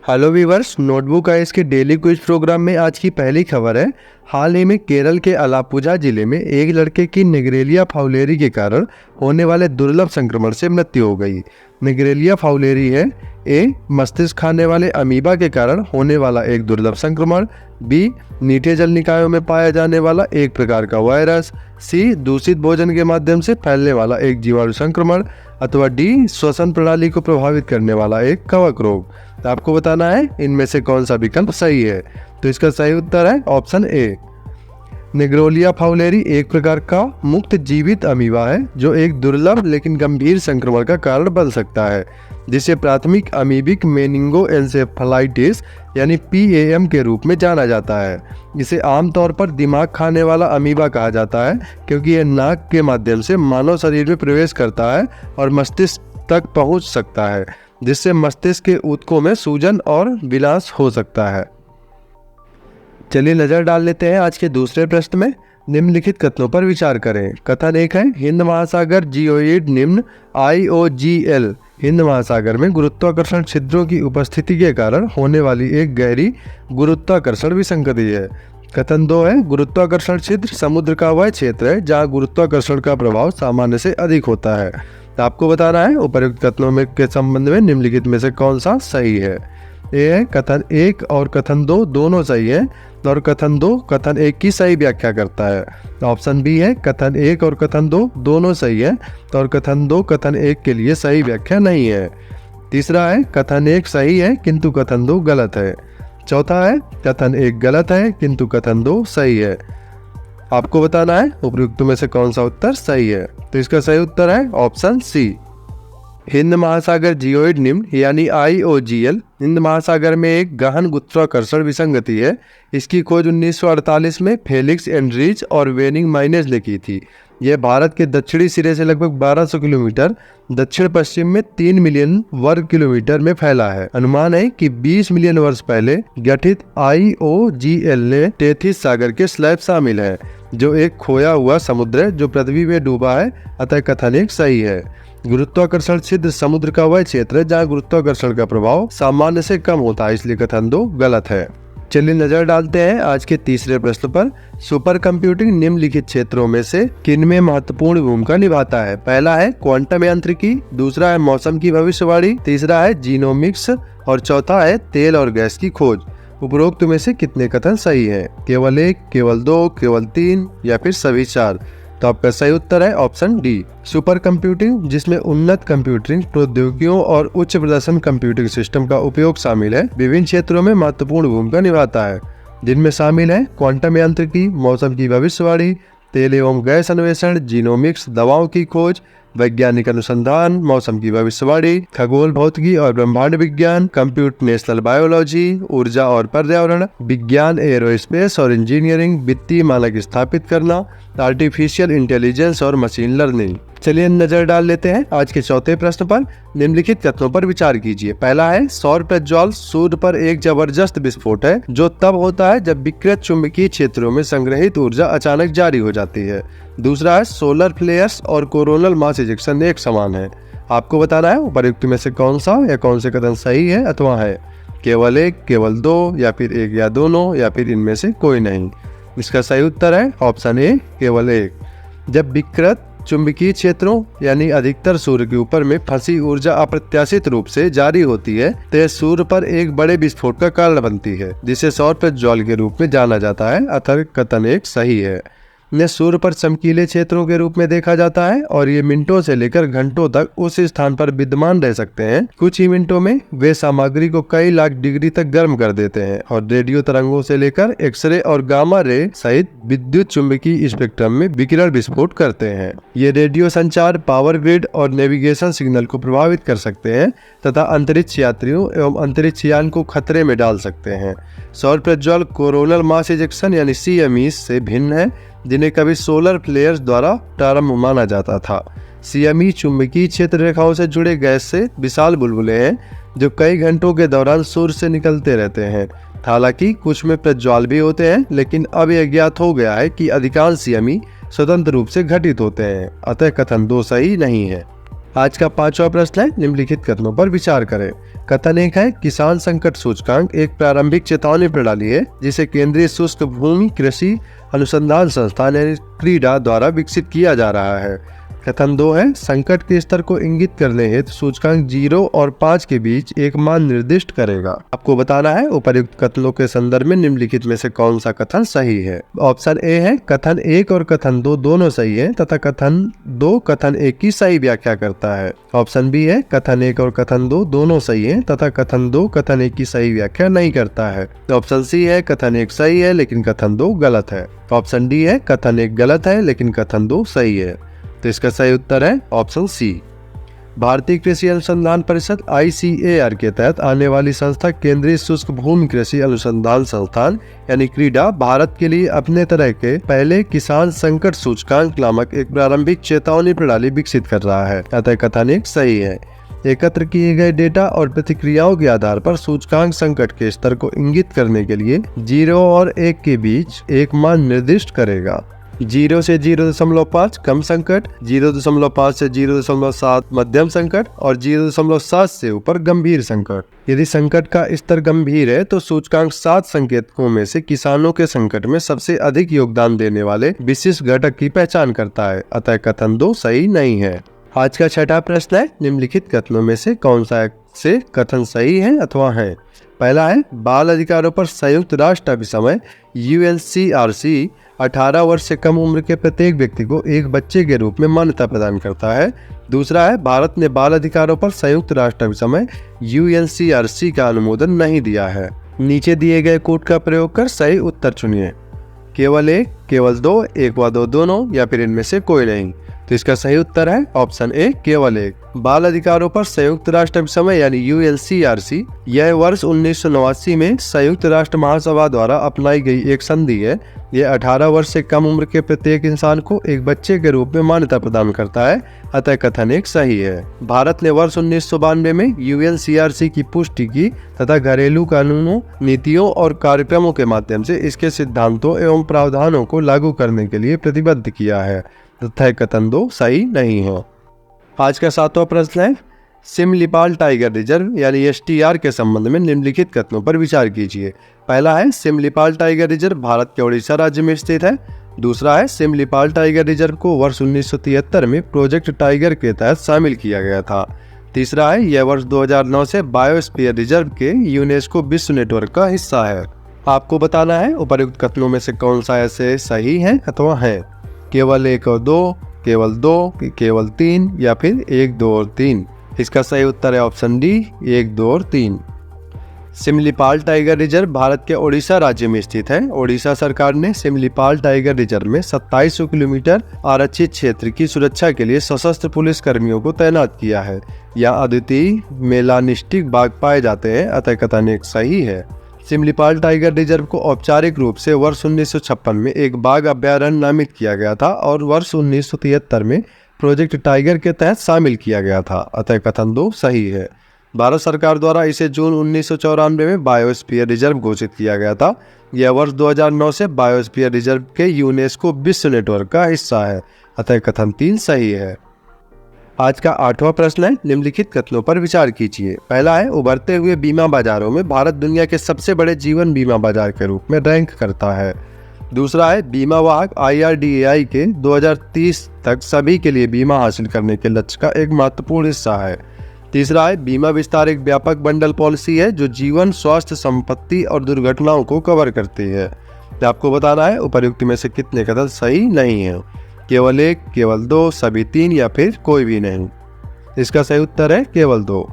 Hello viewers, notebook ice के daily quiz programme में आज की पहली खबर है। हाल ही में केरल के अलापुझा जिले में एक लड़के की निग्रेलिया फाउलेरी के कारण होने वाले दुर्लभ संक्रमण से मृत्यु हो गई। निग्रेलिया फाउलेरी है ए, मस्तिष्क खाने वाले अमीबा के कारण होने वाला एक दुर्लभ संक्रमण, बी, मीठे जल निकायों में पाया जाने वाला एक प्रकार का वायरस, सी, दूषित भोजन के माध्यम से फैलने वाला एक जीवाणु संक्रमण, अथवा डी, श्वसन प्रणाली को प्रभावित करने वाला एक कवक रोग। तो आपको बताना है इनमें से कौन सा विकल्प सही है। तो इसका सही उत्तर है ऑप्शन ए। निग्रोलिया फाउलेरी एक प्रकार का मुक्त जीवित अमीबा है जो एक दुर्लभ लेकिन गंभीर संक्रमण का कारण बन सकता है, जिसे प्राथमिक अमीबिक मेनिंगोएन्सेफलाइटिस यानी PAM के रूप में जाना जाता है। इसे आमतौर पर दिमाग खाने वाला अमीबा कहा जाता है क्योंकि यह नाक के माध्यम से मानव शरीर में प्रवेश करता है और मस्तिष्क तक पहुंच सकता है, जिससे मस्तिष्क के ऊतकों में सूजन और विनाश हो सकता है। चलिए नजर डाल लेते हैं आज के दूसरे प्रश्न में। निम्नलिखित कथनों पर विचार करें। कथन एक है, हिंद महासागर जियोइड निम्न IOGL हिंद महासागर में गुरुत्वाकर्षण छिद्रों की उपस्थिति के कारण होने वाली एक गहरी गुरुत्वाकर्षण विसंगति है। कथन दो है, गुरुत्वाकर्षण छिद्र समुद्र का वह क्षेत्र है जहाँ गुरुत्वाकर्षण का प्रभाव सामान्य से अधिक होता है। तो आपको बताना है उपर्युक्त कथनों में के संबंध में निम्नलिखित में से कौन सा सही है। ए है, कथन एक और कथन दो दोनों सही है और कथन दो कथन एक की सही व्याख्या करता है। ऑप्शन बी है, कथन एक और कथन दो दोनों सही है और कथन दो कथन एक के लिए सही व्याख्या नहीं है। तीसरा है, कथन एक सही है किंतु कथन दो गलत है। चौथा है, कथन एक गलत है किंतु कथन दो सही है। आपको बताना है उपयुक्त में से कौन सा उत्तर सही है। तो इसका सही उत्तर है ऑप्शन सी। हिंद महासागर जियोइड निम्न यानी IOGL हिंद महासागर में एक गहन गुरुत्वाकर्षण विसंगति है। इसकी खोज 1948 में फेलिक्स एंड्रीज और वेनिंग माइनेज ने की थी। यह भारत के दक्षिणी सिरे से लगभग 1200 किलोमीटर दक्षिण पश्चिम में 3 मिलियन वर्ग किलोमीटर में फैला है। अनुमान है कि 20 मिलियन वर्ष पहले गठित IOGL ने टेथिस सागर के स्लैब शामिल है, जो एक खोया हुआ समुद्र है जो पृथ्वी में डूबा है। अतः कथन एक सही है। गुरुत्वाकर्षण छिद्र समुद्र का वह क्षेत्र है जहाँ गुरुत्वाकर्षण का प्रभाव सामान्य से कम होता है, इसलिए कथन दो गलत है। चलिए नजर डालते हैं आज के तीसरे प्रश्न पर। सुपर कंप्यूटिंग निम्नलिखित क्षेत्रों में से किनमें महत्वपूर्ण भूमिका निभाता है। पहला है क्वांटम यांत्रिकी, दूसरा है मौसम की भविष्यवाणी, तीसरा है जीनोमिक्स और चौथा है तेल और गैस की खोज। उपरोक्त में से कितने कथन सही हैं? केवल एक, केवल दो, केवल तीन या फिर सभी चार। तो आपका सही उत्तर है ऑप्शन डी। सुपर कंप्यूटिंग, जिसमें उन्नत कंप्यूटिंग प्रौद्योगिकियों और उच्च प्रदर्शन कंप्यूटिंग सिस्टम का उपयोग शामिल है, विभिन्न क्षेत्रों में महत्वपूर्ण भूमिका निभाता है, जिनमें शामिल है क्वांटम यांत्रिकी, मौसम की भविष्यवाणी, तेल एवं गैस अन्वेषण, जीनोमिक्स, दवाओं की खोज, वैज्ञानिक अनुसंधान, मौसम की भविष्यवाणी, खगोल भौतिकी और ब्रह्मांड विज्ञान, कंप्यूटेशनल बायोलॉजी, ऊर्जा और पर्यावरण विज्ञान, एरोस्पेस और इंजीनियरिंग, वित्तीय मानक स्थापित करना, आर्टिफिशियल इंटेलिजेंस और मशीन लर्निंग। चलिए नजर डाल लेते हैं आज के चौथे प्रश्न पर। निम्नलिखित कथनों पर विचार कीजिए। पहला है, सौर प्रज्वल सूर्य पर एक जबरदस्त विस्फोट है जो तब होता है जब विकृत चुंबकीय क्षेत्रों में संग्रहित ऊर्जा अचानक जारी हो जाती है। दूसरा है, सोलर फ्लेयर्स और कोरोनल मास इजेक्शन एक समान है। आपको बताना है उपर्युक्त में से कौन सा या कौन से कथन सही है अथवा है। केवल एक, केवल दो या फिर एक या दोनों या फिर इनमें से कोई नहीं। इसका सही उत्तर है ऑप्शन ए, केवल एक। जब विकृत चुंबकीय क्षेत्रों यानी अधिकतर सूर्य के ऊपर में फंसी ऊर्जा अप्रत्याशित रूप से जारी होती है तो यह सूर्य पर एक बड़े विस्फोट का कारण बनती है, जिसे सौर प्रज्वल के रूप में जाना जाता है। अतः कथन एक सही है। इन्हें सूर्य पर चमकीले क्षेत्रों के रूप में देखा जाता है और ये मिनटों से लेकर घंटों तक उस स्थान पर विद्यमान रह सकते हैं। कुछ ही मिनटों में वे सामग्री को कई लाख डिग्री तक गर्म कर देते हैं और रेडियो तरंगों से लेकर एक्सरे और गामा रे सहित विद्युत चुंबकीय स्पेक्ट्रम में विकिरण विस्फोट करते हैं। ये रेडियो संचार, पावर ग्रिड और नेविगेशन सिग्नल को प्रभावित कर सकते हैं तथा अंतरिक्ष यात्रियों एवं अंतरिक्ष यान को खतरे में डाल सकते हैं। सौर प्रज्वल कोरोनल मास इजेक्शन यानी CME से भिन्न है, जिन्हें कभी सोलर फ्लेयर्स द्वारा प्रारंभ माना जाता था। CME चुंबकीय क्षेत्र रेखाओं से जुड़े गैस से विशाल बुलबुले हैं जो कई घंटों के दौरान सूर्य से निकलते रहते हैं। हालांकि कुछ में प्रज्वाल भी होते हैं, लेकिन अब यह ज्ञात हो गया है कि अधिकांश CME स्वतंत्र रूप से घटित होते हैं। अतः कथन दो सही नहीं है। आज का 5वां प्रश्न है, निम्नलिखित कथनों पर विचार करें। कथन 1 है, किसान संकट सूचकांक एक प्रारंभिक चेतावनी प्रणाली है जिसे केंद्रीय शुष्क भूमि कृषि अनुसंधान संस्थान यानी क्रीडा द्वारा विकसित किया जा रहा है। कथन 2 है, संकट के स्तर को इंगित करने हेतु सूचकांक 0 और 5 के बीच एक मान निर्दिष्ट करेगा। आपको बताना है उपयुक्त कथनों के संदर्भ में निम्नलिखित में से कौन सा कथन सही है। ऑप्शन ए है, कथन 1 और कथन 2 दोनों सही है तथा कथन 2 कथन 1 की सही व्याख्या करता है। ऑप्शन बी है, कथन 1 और कथन 2 दोनों सही है तथा कथन 2 कथन 1 की सही व्याख्या नहीं करता है। ऑप्शन सी है, कथन 1 सही है लेकिन कथन 2 गलत है। ऑप्शन डी है, कथन 1 गलत है लेकिन कथन 2 सही है। तो इसका सही उत्तर है ऑप्शन सी। भारतीय कृषि अनुसंधान परिषद ICAR के तहत आने वाली संस्था केंद्रीय शुष्क भूमि कृषि अनुसंधान संस्थान यानी क्रीडा भारत के लिए अपने तरह के पहले किसान संकट सूचकांक नामक एक प्रारंभिक चेतावनी प्रणाली विकसित कर रहा है। अतः कथन 1 सही है। एकत्र किए गए डेटा और प्रतिक्रियाओं के आधार पर सूचकांक संकट के स्तर को इंगित करने के लिए 0 और 1 के बीच एक मान निर्दिष्ट करेगा। 0 से 0.5 कम संकट, 0.5 से 0.7 मध्यम संकट और 0.7 से ऊपर गंभीर संकट। यदि संकट का स्तर गंभीर है तो सूचकांक 7 संकेतकों में से किसानों के संकट में सबसे अधिक योगदान देने वाले विशिष्ट घटक की पहचान करता है। अतः कथन 2 सही नहीं है। आज का 6वां प्रश्न है, निम्नलिखित कथनों में से कौन सा से कथन सही है अथवा है। पहला है, बाल अधिकारों पर संयुक्त राष्ट्र अभिसमय UNCRC 18 वर्ष से कम उम्र के प्रत्येक व्यक्ति को एक बच्चे के रूप में मान्यता प्रदान करता है। दूसरा है, भारत ने बाल अधिकारों पर संयुक्त राष्ट्र अभिसमय UNCRC का अनुमोदन नहीं दिया है। नीचे दिए गए कोड का प्रयोग कर सही उत्तर चुनिए। केवल 1, केवल 2, 1 व 2 दोनों या फिर इनमें से कोई नहीं। तो इसका सही उत्तर है ऑप्शन ए, केवल 1। बाल अधिकारों पर संयुक्त राष्ट्र अभिसमय यानी UNCRC यह वर्ष 1989 में संयुक्त राष्ट्र महासभा द्वारा अपनाई गई एक संधि है। यह 18 वर्ष से कम उम्र के प्रत्येक इंसान को एक बच्चे के रूप में मान्यता प्रदान करता है। अतः कथन 1 सही है। भारत ने वर्ष 1992 में UNCRC की पुष्टि की तथा घरेलू कानूनों, नीतियों और कार्यक्रमों के माध्यम से इसके सिद्धांतों एवं प्रावधानों को लागू करने के लिए प्रतिबद्ध किया है। तथा कथन 2 सही नहीं है। आज का 7वां प्रश्न है, सिमलीपाल टाइगर रिजर्व यानी STR के संबंध में निम्नलिखित कथनों पर विचार कीजिए। पहला है, सिमलीपाल टाइगर रिजर्व भारत के ओडिशा राज्य में स्थित है। दूसरा है, सिमलीपाल टाइगर रिजर्व को वर्ष 1973 में प्रोजेक्ट टाइगर के तहत शामिल किया गया था। तीसरा है, यह वर्ष 2009 से बायोस्फीयर रिजर्व के यूनेस्को विश्व नेटवर्क का हिस्सा है। आपको बताना है उपयुक्त कथनों में से कौन सा ऐसे सही है अथवा है। केवल 1 और 2, केवल 2, केवल 3 या फिर 1, 2 और 3। इसका सही उत्तर है ऑप्शन डी, 1, 2 और 3। सिमलीपाल टाइगर रिजर्व भारत के ओडिशा राज्य में स्थित है। ओडिशा सरकार ने सिमलीपाल टाइगर रिजर्व में 2700 किलोमीटर आरक्षित क्षेत्र की सुरक्षा के लिए सशस्त्र पुलिस कर्मियों को तैनात किया है। यहाँ अद्वितीय मेलानिस्टिक बाघ पाए जाते हैं। अतः कथन 1 सही है। सिमलीपाल टाइगर रिजर्व को औपचारिक रूप से वर्ष 1956 में एक बाघ अभ्यारण्य नामित किया गया था और वर्ष 1973 में प्रोजेक्ट टाइगर के तहत शामिल किया गया था। अतः कथन 2 सही है। भारत सरकार द्वारा इसे जून 1994 में बायोस्फीयर रिजर्व घोषित किया गया था। यह वर्ष 2009 से बायोस्फीयर रिजर्व के यूनेस्को विश्व नेटवर्क का हिस्सा है। अतः कथन 3 सही है। आज का 8वां प्रश्न है, निम्नलिखित कथनों पर विचार कीजिए। पहला है, उभरते हुए बीमा बाजारों में भारत दुनिया के सबसे बड़े जीवन बीमा बाजार के रूप में रैंक करता है। दूसरा है, बीमा वाहक IRDAI के 2030 तक सभी के लिए बीमा हासिल करने के लक्ष्य का एक महत्वपूर्ण हिस्सा है। तीसरा है, बीमा विस्तार एक व्यापक बंडल पॉलिसी है जो जीवन, स्वास्थ्य, संपत्ति और दुर्घटनाओं को कवर करती है। आपको बताना है उपयुक्त में से कितने कथन सही नहीं है। केवल 1, केवल 2, सभी 3 या फिर कोई भी नहीं। इसका सही उत्तर है केवल 2।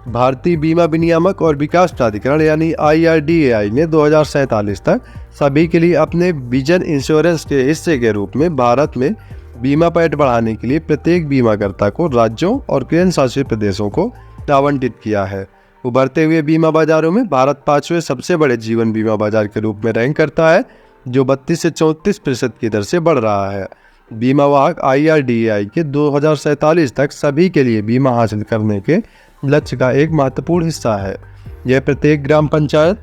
भारतीय बीमा विनियामक और विकास प्राधिकरण यानी IRDAI ने 2047 तक सभी के लिए अपने विजन इंश्योरेंस के हिस्से के रूप में भारत में बीमा पैठ बढ़ाने के लिए प्रत्येक बीमाकर्ता को राज्यों और केंद्र शासित प्रदेशों को आवंटित किया है। उभरते हुए बीमा बाजारों में भारत 5वें सबसे बड़े जीवन बीमा बाजार के रूप में रैंक करता है, जो 32 से 34% की दर से बढ़ रहा है। बीमा वाहक IRDAI के 2047 तक सभी के लिए बीमा हासिल करने के लक्ष्य का एक महत्वपूर्ण हिस्सा है। यह प्रत्येक ग्राम पंचायत,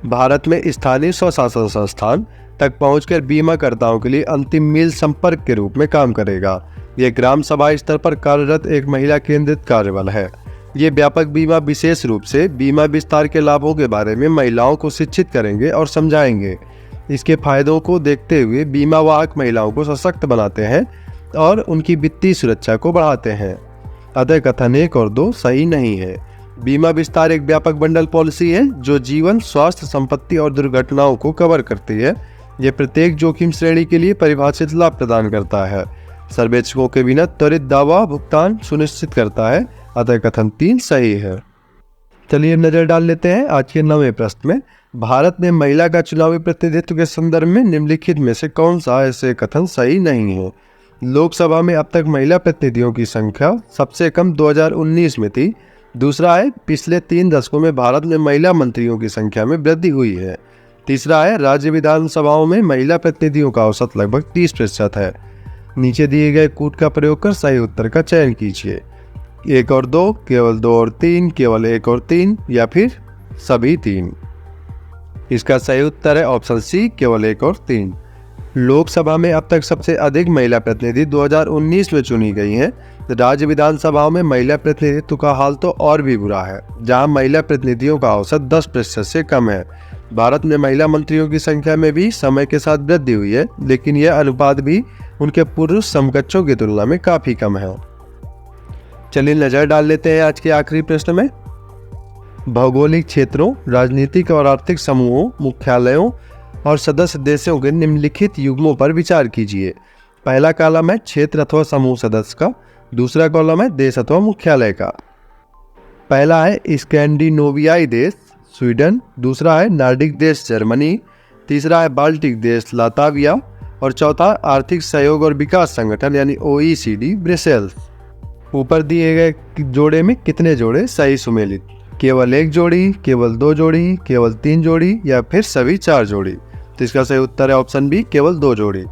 भारत में स्थानीय स्वशासन संस्थान तक पहुंचकर बीमाकर्ताओं के लिए अंतिम मील संपर्क के रूप में काम करेगा। ये ग्राम सभा स्तर पर कार्यरत एक महिला केंद्रित कार्यबल है। ये व्यापक बीमा विशेष रूप से बीमा विस्तार के लाभों के बारे में महिलाओं को शिक्षित करेंगे और समझाएंगे। इसके फायदों को देखते हुए बीमा वाहक महिलाओं को सशक्त बनाते हैं और उनकी वित्तीय सुरक्षा को बढ़ाते हैं। अतः कथन 1 और 2 सही नहीं है। बीमा विस्तार एक व्यापक बंडल पॉलिसी है जो जीवन, स्वास्थ्य, संपत्ति और दुर्घटनाओं को कवर करती है। यह प्रत्येक जोखिम श्रेणी के लिए परिभाषित लाभ प्रदान करता है। सर्वेक्षकों के बिना त्वरित दावा भुगतान सुनिश्चित करता है। अतः कथन 3 सही है। चलिए नजर डाल लेते हैं आज के 9वें प्रश्न में। भारत में महिला का चुनावी प्रतिनिधित्व के संदर्भ में निम्नलिखित में से कौन सा ऐसे कथन सही नहीं है? लोकसभा में अब तक महिला प्रतिनिधियों की संख्या सबसे कम 2019 में थी। दूसरा है, पिछले 3 दशकों में भारत में महिला मंत्रियों की संख्या में वृद्धि हुई है। तीसरा है, राज्य विधानसभाओं में महिला प्रतिनिधियों का औसत लगभग 30% है। नीचे दिए गए कूट का प्रयोग कर सही उत्तर का चयन कीजिए। 1 और 2, केवल 2 और 3, केवल 1 और 3 या फिर सभी 3। इसका सही उत्तर है ऑप्शन सी, केवल 1 और 3। लोकसभा में अब तक सबसे अधिक महिला प्रतिनिधि 2019 में चुनी गई हैं। राज्य विधानसभाओं में महिला प्रतिनिधित्व का हाल तो और भी बुरा है, जहां महिला प्रतिनिधियों का औसत 10% से कम है। भारत में महिला मंत्रियों की संख्या में भी समय के साथ वृद्धि हुई है, लेकिन यह अनुपात भी उनके पुरुष समकक्षों की तुलना में काफी कम है। चलिए नजर डाल लेते हैं आज के आखिरी प्रश्न में। भौगोलिक क्षेत्रों, राजनीतिक और आर्थिक समूहों, मुख्यालयों और सदस्य देशों के निम्नलिखित युग्मों पर विचार कीजिए। पहला कॉलम है क्षेत्र अथवा समूह सदस्य का, दूसरा कॉलम है देश अथवा मुख्यालय का। पहला है स्कैंडिनेवियाई देश स्वीडन, दूसरा है नॉर्डिक देश जर्मनी, तीसरा है बाल्टिक देश लातविया और चौथा आर्थिक सहयोग और विकास संगठन यानी OECD ब्रसेल्स। ऊपर दिए गए जोड़े में कितने जोड़े सही सुमेलित? केवल 1 जोड़ी, केवल 2 जोड़ी, केवल 3 जोड़ी या फिर सभी 4 जोड़ी? तो इसका सही उत्तर है ऑप्शन बी, केवल 2 जोड़ी।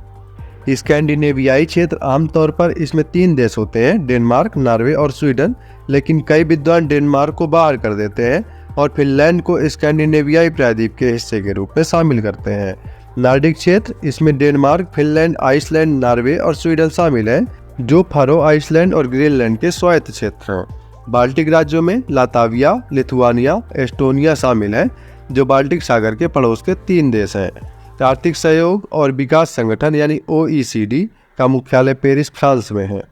स्कैंडिनेवियाई क्षेत्र आमतौर पर इसमें 3 देश होते हैं, डेनमार्क, नॉर्वे और स्वीडन, लेकिन कई विद्वान डेनमार्क को बाहर कर देते हैं और फिनलैंड को स्कैंडिनेवियाई प्रायद्वीप के हिस्से के रूप में शामिल करते हैं। नॉर्डिक क्षेत्र, इसमें डेनमार्क, फिनलैंड, आइसलैंड, नॉर्वे और स्वीडन शामिल हैं, जो फरो आइसलैंड और ग्रीनलैंड के स्वायत्त क्षेत्र हैं। बाल्टिक राज्यों में लातविया, लिथुआनिया, एस्टोनिया शामिल हैं, जो बाल्टिक सागर के पड़ोस के 3 देश हैं। आर्थिक सहयोग और विकास संगठन यानी OECD का मुख्यालय पेरिस, फ्रांस में है।